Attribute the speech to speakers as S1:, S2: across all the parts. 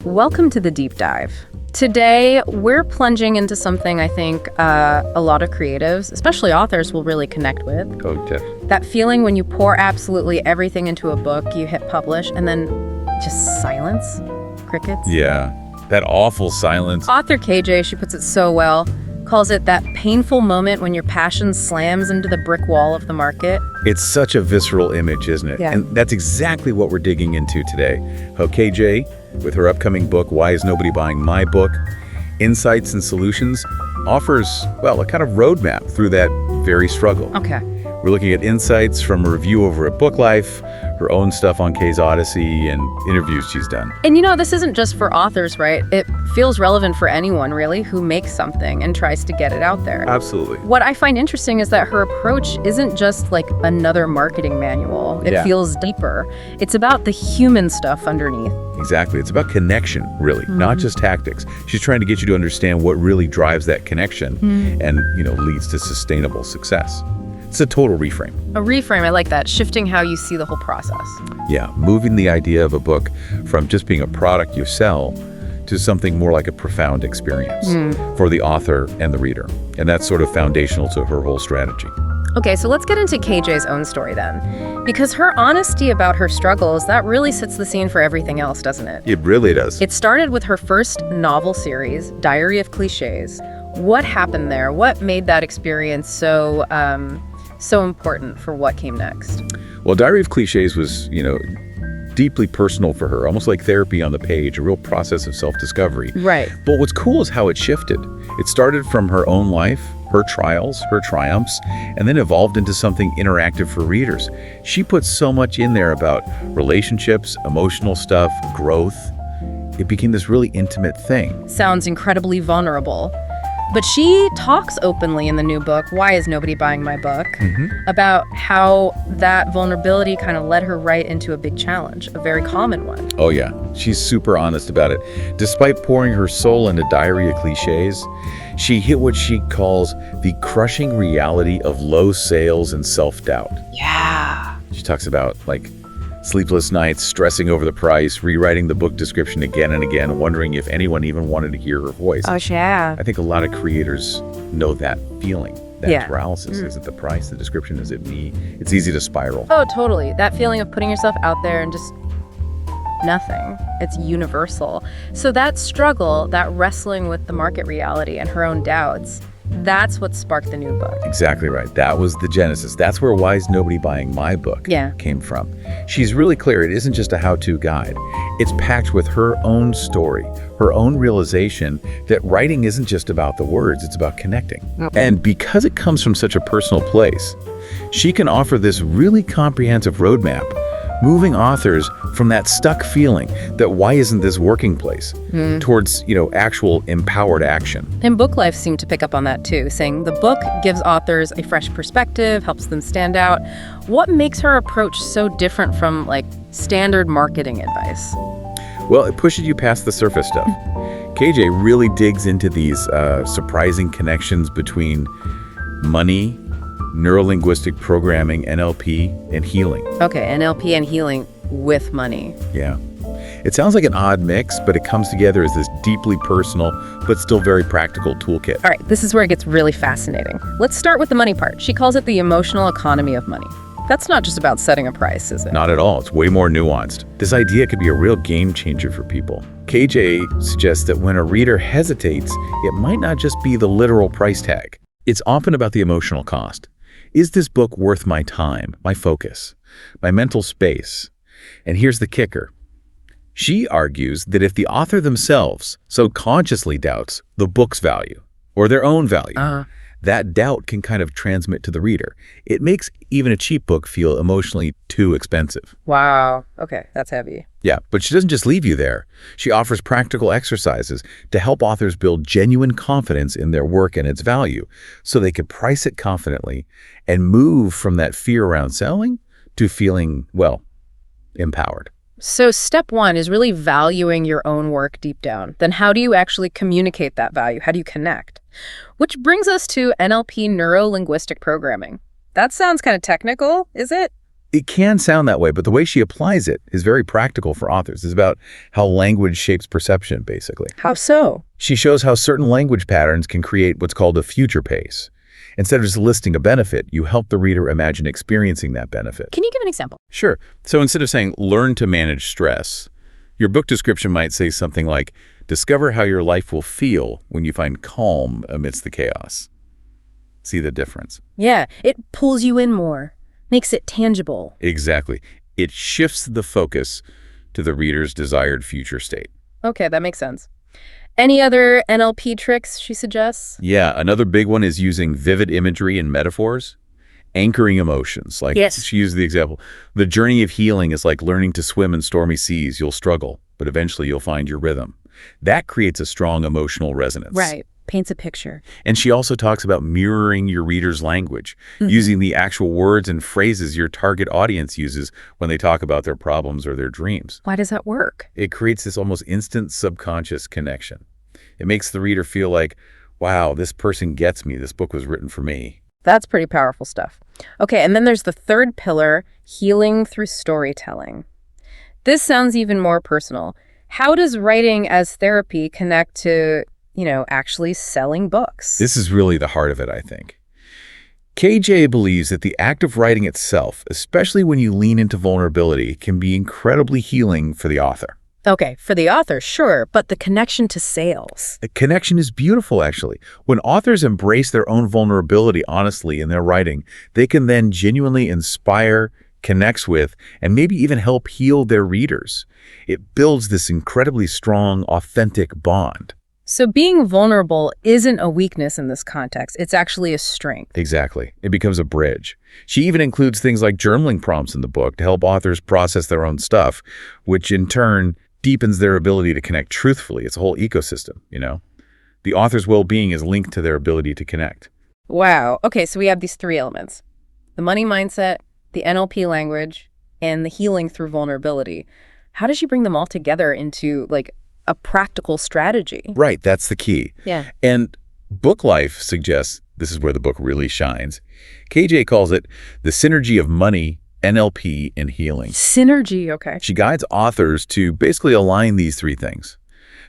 S1: Welcome to the deep dive. Today, we're plunging into something I think a lot of creatives, especially authors, will really connect with.
S2: Oh, Tiff.
S1: That feeling when you pour absolutely everything into a book, you hit publish, and then just silence, crickets.
S2: Yeah, that awful silence.
S1: Author KJ, she puts it so well, calls it that painful moment when your passion slams into the brick wall of the market.
S2: It's such a visceral image, isn't it?
S1: Yeah.
S2: And that's exactly what we're digging into today. How KJ, with her upcoming book, Why Is Nobody Buying My Book? Insights and Solutions, offers, well, a kind of roadmap through that very struggle.
S1: Okay.
S2: We're looking at insights from a review over at Book Life, her own stuff on Kay's Odyssey, and interviews she's done.
S1: And you know, this isn't just for authors, right? It feels relevant for anyone, really, who makes something and tries to get it out there.
S2: Absolutely.
S1: What I find interesting is that her approach isn't just like another marketing manual. It feels deeper. It's about the human stuff underneath.
S2: Exactly. It's about connection, really, not just tactics. She's trying to get you to understand what really drives that connection and, leads to sustainable success. It's a total reframe.
S1: A reframe, I like that. Shifting how you see the whole process.
S2: Yeah, moving the idea of a book from just being a product you sell to something more like a profound experience for the author and the reader. And that's sort of foundational to her whole strategy.
S1: Okay, so let's get into KJ's own story then. Because her honesty about her struggles, that really sets the scene for everything else, doesn't it?
S2: It really does.
S1: It started with her first novel series, Diary of Cliches. What happened there? What made that experience so important for what came next?
S2: Well, Diary of Cliches was, deeply personal for her, almost like therapy on the page, a real process of self-discovery.
S1: Right.
S2: But what's cool is how it shifted. It started from her own life, her trials, her triumphs, and then evolved into something interactive for readers. She put so much in there about relationships, emotional stuff, growth. It became this really intimate thing.
S1: Sounds incredibly vulnerable. But she talks openly in the new book, Why Is Nobody Buying My Book? About how that vulnerability kind of led her right into a big challenge, a very common one.
S2: Oh yeah, she's super honest about it. Despite pouring her soul into Diary of Cliches, she hit what she calls the crushing reality of low sales and self-doubt.
S1: Yeah.
S2: She talks about sleepless nights, stressing over the price, rewriting the book description again and again, wondering if anyone even wanted to hear her voice.
S1: Oh, yeah.
S2: I think a lot of creators know that feeling, that
S1: Yeah.
S2: paralysis. Is it the price, the description, is it me? It's easy to spiral.
S1: Oh, totally. That feeling of putting yourself out there and just nothing. It's universal. So that struggle, that wrestling with the market reality and her own doubts, that's what sparked the new book.
S2: Exactly right. That was the genesis. That's where Why Is Nobody Buying My Book came from. She's really clear. It isn't just a how-to guide. It's packed with her own story, her own realization that writing isn't just about the words, it's about connecting. And because it comes from such a personal place, she can offer this really comprehensive roadmap, moving authors from that stuck feeling that why isn't this working place towards, actual empowered action.
S1: And Book Life seemed to pick up on that too, saying the book gives authors a fresh perspective, helps them stand out. What makes her approach so different from standard marketing advice?
S2: Well, it pushes you past the surface stuff. KJ really digs into these surprising connections between money, neuro-linguistic programming, NLP, and healing.
S1: Okay, NLP and healing with money.
S2: Yeah. It sounds like an odd mix, but it comes together as this deeply personal, but still very practical toolkit.
S1: All right, this is where it gets really fascinating. Let's start with the money part. She calls it the emotional economy of money. That's not just about setting a price, is it?
S2: Not at all. It's way more nuanced. This idea could be a real game changer for people. KJ suggests that when a reader hesitates, it might not just be the literal price tag. It's often about the emotional cost. Is this book worth my time, my focus, my mental space? And here's the kicker. She argues that if the author themselves so consciously doubts the book's value or their own value, that doubt can kind of transmit to the reader. It makes even a cheap book feel emotionally too expensive.
S1: Wow. Okay, that's heavy.
S2: Yeah, but she doesn't just leave you there. She offers practical exercises to help authors build genuine confidence in their work and its value so they could price it confidently and move from that fear around selling to feeling, empowered.
S1: So step one is really valuing your own work deep down. Then how do you actually communicate that value? How do you connect? Which brings us to NLP, neuro-linguistic programming. That sounds kind of technical, is it?
S2: It can sound that way, but the way she applies it is very practical for authors. It's about how language shapes perception, basically.
S1: How so?
S2: She shows how certain language patterns can create what's called a future pace. Instead of just listing a benefit, you help the reader imagine experiencing that benefit.
S1: Can you give an example?
S2: Sure. So instead of saying, learn to manage stress, your book description might say something like, discover how your life will feel when you find calm amidst the chaos. See the difference?
S1: Yeah, it pulls you in more, makes it tangible.
S2: Exactly. It shifts the focus to the reader's desired future state.
S1: Okay, that makes sense. Any other NLP tricks she suggests?
S2: Yeah, another big one is using vivid imagery and metaphors, anchoring emotions. Like she used the example, the journey of healing is like learning to swim in stormy seas. You'll struggle, but eventually you'll find your rhythm. That creates a strong emotional resonance.
S1: Right. Paints a picture.
S2: And she also talks about mirroring your reader's language, using the actual words and phrases your target audience uses when they talk about their problems or their dreams.
S1: Why does that work?
S2: It creates this almost instant subconscious connection. It makes the reader feel like, wow, this person gets me. This book was written for me.
S1: That's pretty powerful stuff. Okay, and then there's the third pillar, healing through storytelling. This sounds even more personal. How does writing as therapy connect to, actually selling books?
S2: This is really the heart of it, I think. KJ believes that the act of writing itself, especially when you lean into vulnerability, can be incredibly healing for the author.
S1: Okay, for the author, sure, but the connection to sales.
S2: The connection is beautiful, actually. When authors embrace their own vulnerability honestly in their writing, they can then genuinely inspire, connects with, and maybe even help heal their readers. It builds this incredibly strong, authentic bond.
S1: So being vulnerable isn't a weakness in this context. It's actually a strength.
S2: Exactly. It becomes a bridge. She even includes things like journaling prompts in the book to help authors process their own stuff, which in turn deepens their ability to connect truthfully. It's a whole ecosystem, The author's well-being is linked to their ability to connect.
S1: Wow. Okay, so we have these three elements. The money mindset, the NLP language, and the healing through vulnerability. How does she bring them all together into, a practical strategy?
S2: Right, that's the key.
S1: Yeah.
S2: And Book Life suggests this is where the book really shines. KJ calls it the synergy of money, NLP, and healing.
S1: Synergy, okay.
S2: She guides authors to basically align these three things.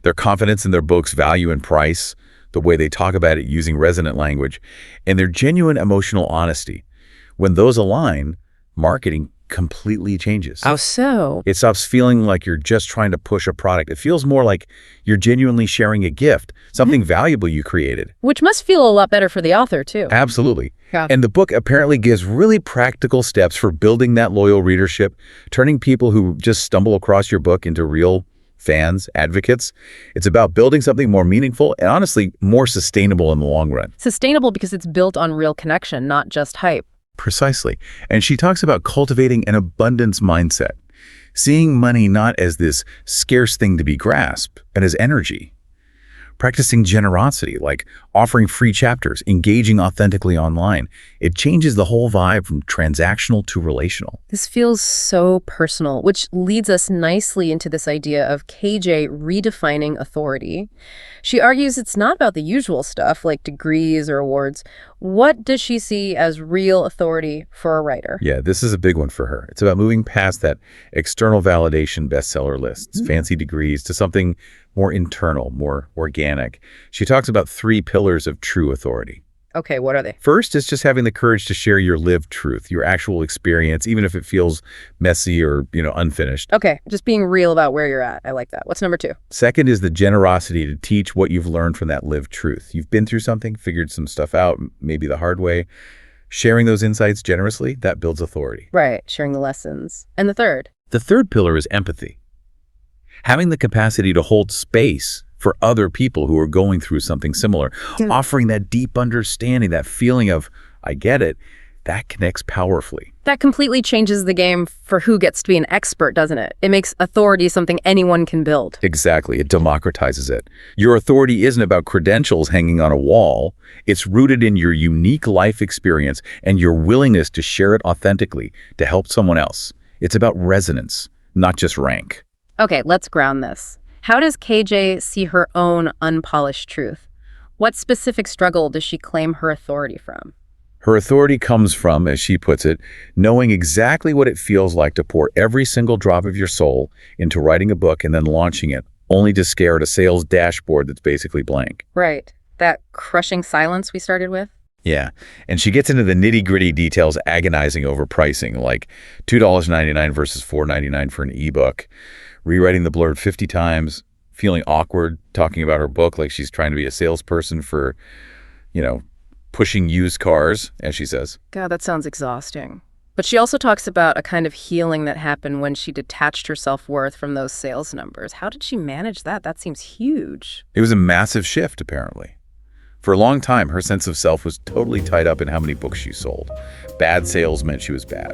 S2: Their confidence in their book's value and price, the way they talk about it using resonant language, and their genuine emotional honesty. When those align, marketing completely changes.
S1: How so?
S2: It stops feeling like you're just trying to push a product. It feels more like you're genuinely sharing a gift, something valuable you created.
S1: Which must feel a lot better for the author, too.
S2: Absolutely.
S1: Yeah.
S2: And the book apparently gives really practical steps for building that loyal readership, turning people who just stumble across your book into real fans, advocates. It's about building something more meaningful and honestly more sustainable in the long run.
S1: Sustainable because it's built on real connection, not just hype.
S2: Precisely. And she talks about cultivating an abundance mindset, seeing money not as this scarce thing to be grasped, but as energy. Practicing generosity, like offering free chapters, engaging authentically online. It changes the whole vibe from transactional to relational.
S1: This feels so personal, which leads us nicely into this idea of KJ redefining authority. She argues it's not about the usual stuff like degrees or awards. What does she see as real authority for a writer?
S2: Yeah, this is a big one for her. It's about moving past that external validation bestseller lists, fancy degrees, to something more internal, more organic. She talks about 3 pillars of true authority.
S1: Okay, what are they?
S2: First is just having the courage to share your lived truth, your actual experience, even if it feels messy or, unfinished.
S1: Okay, just being real about where you're at. I like that. What's number 2?
S2: Second is the generosity to teach what you've learned from that lived truth. You've been through something, figured some stuff out, maybe the hard way. Sharing those insights generously, that builds authority.
S1: Right, sharing the lessons. And the third?
S2: The third pillar is empathy. Having the capacity to hold space for other people who are going through something similar, offering that deep understanding, that feeling of, I get it, that connects powerfully.
S1: That completely changes the game for who gets to be an expert, doesn't it? It makes authority something anyone can build.
S2: Exactly. It democratizes it. Your authority isn't about credentials hanging on a wall. It's rooted in your unique life experience and your willingness to share it authentically to help someone else. It's about resonance, not just rank.
S1: Okay, let's ground this. How does KJ see her own unpolished truth? What specific struggle does she claim her authority from?
S2: Her authority comes from, as she puts it, knowing exactly what it feels like to pour every single drop of your soul into writing a book and then launching it, only to stare at a sales dashboard that's basically blank.
S1: Right. That crushing silence we started with?
S2: Yeah, and she gets into the nitty-gritty details, agonizing over pricing, like $2.99 versus $4.99 for an ebook, rewriting the blurb 50 times, feeling awkward talking about her book like she's trying to be a salesperson for, pushing used cars, as she says.
S1: God, that sounds exhausting. But she also talks about a kind of healing that happened when she detached her self-worth from those sales numbers. How did she manage that? That seems huge.
S2: It was a massive shift, apparently. For a long time, her sense of self was totally tied up in how many books she sold. Bad sales meant she was bad.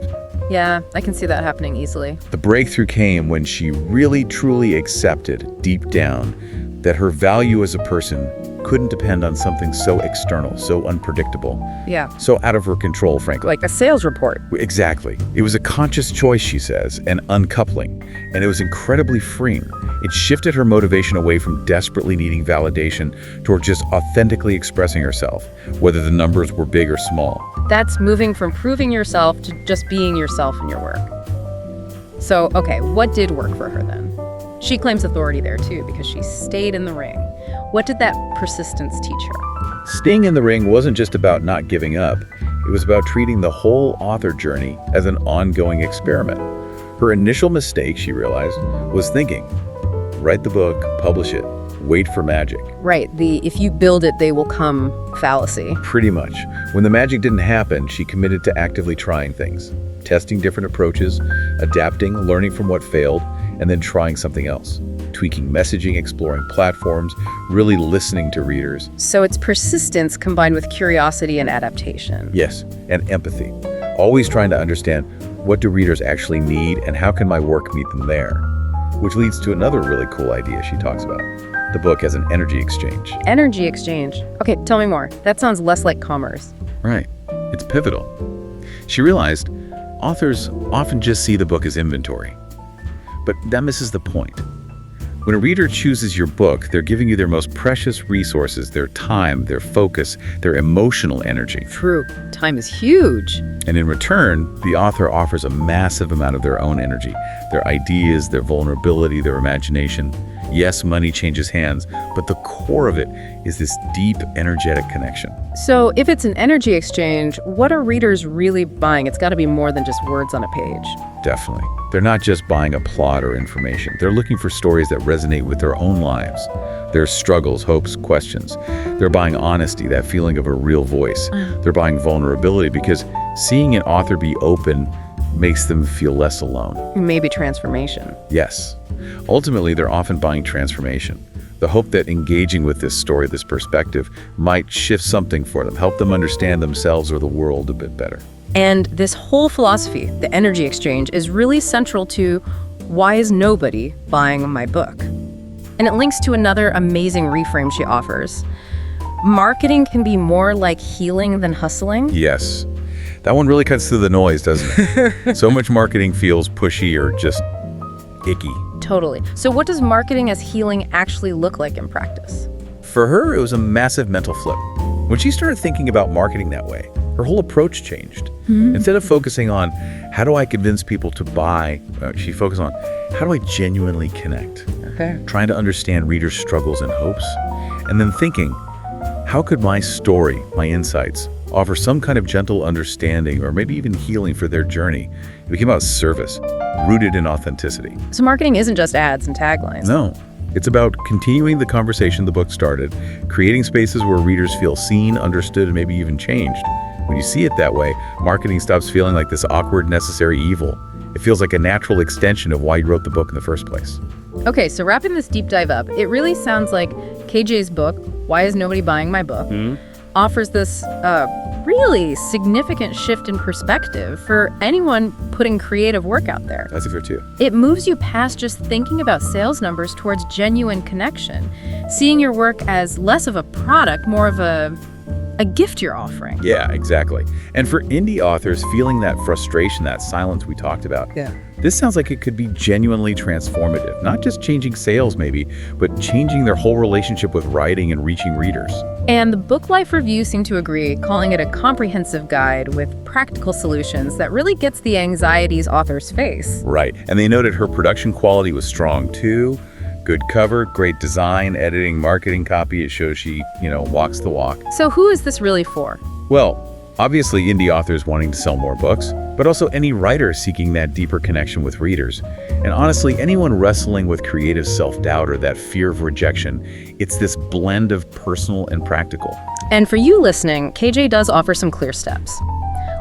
S1: Yeah, I can see that happening easily.
S2: The breakthrough came when she really, truly accepted, deep down, that her value as a person couldn't depend on something so external, so unpredictable.
S1: Yeah.
S2: So out of her control, frankly.
S1: Like a sales report.
S2: Exactly. It was a conscious choice, she says, an uncoupling, and it was incredibly freeing. It shifted her motivation away from desperately needing validation toward just authentically expressing herself, whether the numbers were big or small.
S1: That's moving from proving yourself to just being yourself in your work. So, okay, what did work for her then? She claims authority there too because she stayed in the ring. What did that persistence teach her?
S2: Staying in the ring wasn't just about not giving up. It was about treating the whole author journey as an ongoing experiment. Her initial mistake, she realized, was thinking, write the book, publish it, wait for magic.
S1: Right, the if you build it, they will come fallacy.
S2: Pretty much. When the magic didn't happen, she committed to actively trying things, testing different approaches, adapting, learning from what failed, and then trying something else, tweaking messaging, exploring platforms, really listening to readers.
S1: So it's persistence combined with curiosity and adaptation.
S2: Yes, and empathy. Always trying to understand what do readers actually need and how can my work meet them there? Which leads to another really cool idea she talks about. The book as an energy exchange.
S1: Energy exchange. Okay, tell me more. That sounds less like commerce.
S2: Right. It's pivotal. She realized authors often just see the book as inventory. But that misses the point. When a reader chooses your book, they're giving you their most precious resources, their time, their focus, their emotional energy.
S1: True. Time is huge.
S2: And in return, the author offers a massive amount of their own energy, their ideas, their vulnerability, their imagination. Yes, money changes hands, but the core of it is this deep, energetic connection.
S1: So if it's an energy exchange, what are readers really buying? It's got to be more than just words on a page.
S2: Definitely. They're not just buying a plot or information. They're looking for stories that resonate with their own lives, their struggles, hopes, questions. They're buying honesty, that feeling of a real voice. They're buying vulnerability because seeing an author be open makes them feel less alone.
S1: Maybe transformation.
S2: Yes. Ultimately, they're often buying transformation. The hope that engaging with this story, this perspective, might shift something for them, help them understand themselves or the world a bit better.
S1: And this whole philosophy, the energy exchange, is really central to why is nobody buying my book? And it links to another amazing reframe she offers. Marketing can be more like healing than hustling.
S2: Yes. That one really cuts through the noise, doesn't it? So much marketing feels pushy or just icky.
S1: Totally. So what does marketing as healing actually look like in practice?
S2: For her, it was a massive mental flip. When she started thinking about marketing that way, her whole approach changed. Instead of focusing on how do I convince people to buy, she focused on how do I genuinely connect?
S1: Okay.
S2: Trying to understand readers' struggles and hopes, and then thinking, how could my story, my insights, offer some kind of gentle understanding or maybe even healing for their journey? It became about service, rooted in authenticity.
S1: So marketing isn't just ads and taglines.
S2: No, it's about continuing the conversation the book started, creating spaces where readers feel seen, understood, and maybe even changed. When you see it that way, marketing stops feeling like this awkward, necessary evil. It feels like a natural extension of why you wrote the book in the first place.
S1: Okay, so wrapping this deep dive up, it really sounds like KJ's book, Why Is Nobody Buying My Book, offers this really significant shift in perspective for anyone putting creative work out there.
S2: That's it for too.
S1: It moves you past just thinking about sales numbers towards genuine connection, seeing your work as less of a product, more of a gift you're offering.
S2: Yeah, exactly. And for indie authors feeling that frustration, that silence we talked about, This sounds like it could be genuinely transformative, not just changing sales maybe, but changing their whole relationship with writing and reaching readers.
S1: And the Book Life Review seemed to agree, calling it a comprehensive guide with practical solutions that really gets the anxieties authors face.
S2: Right, and they noted her production quality was strong too. Good cover, great design, editing, marketing copy. It shows she, walks the walk.
S1: So who is this really for?
S2: Well, obviously indie authors wanting to sell more books, but also any writer seeking that deeper connection with readers. And honestly, anyone wrestling with creative self-doubt or that fear of rejection. It's this blend of personal and practical.
S1: And for you listening, KJ does offer some clear steps.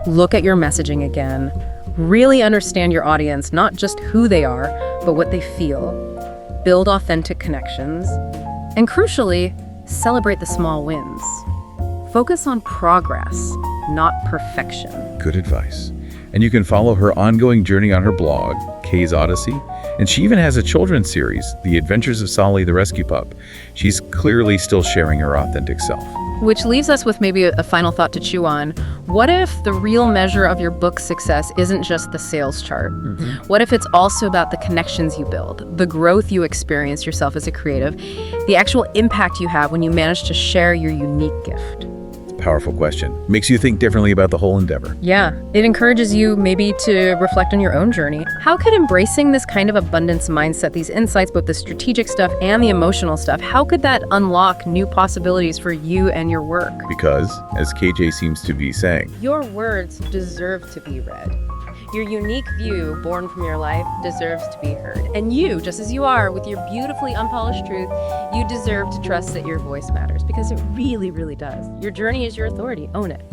S1: Look at your messaging again. Really understand your audience, not just who they are, but what they feel. Build authentic connections. And crucially, celebrate the small wins. Focus on progress, not perfection.
S2: Good advice. And you can follow her ongoing journey on her blog, Kay's Odyssey. And she even has a children's series, The Adventures of Solly the Rescue Pup. She's clearly still sharing her authentic self.
S1: Which leaves us with maybe a final thought to chew on. What if the real measure of your book's success isn't just the sales chart? What if it's also about the connections you build, the growth you experience yourself as a creative, the actual impact you have when you manage to share your unique gift?
S2: Powerful question. Makes you think differently about the whole endeavor.
S1: Yeah, it encourages you maybe to reflect on your own journey. How could embracing this kind of abundance mindset, these insights, both the strategic stuff and the emotional stuff, how could that unlock new possibilities for you and your work?
S2: Because, as KJ seems to be saying,
S1: your words deserve to be read. Your unique view, born from your life, deserves to be heard. And you, just as you are, with your beautifully unpolished truth, you deserve to trust that your voice matters, because it really, really does. Your journey is your authority. Own it.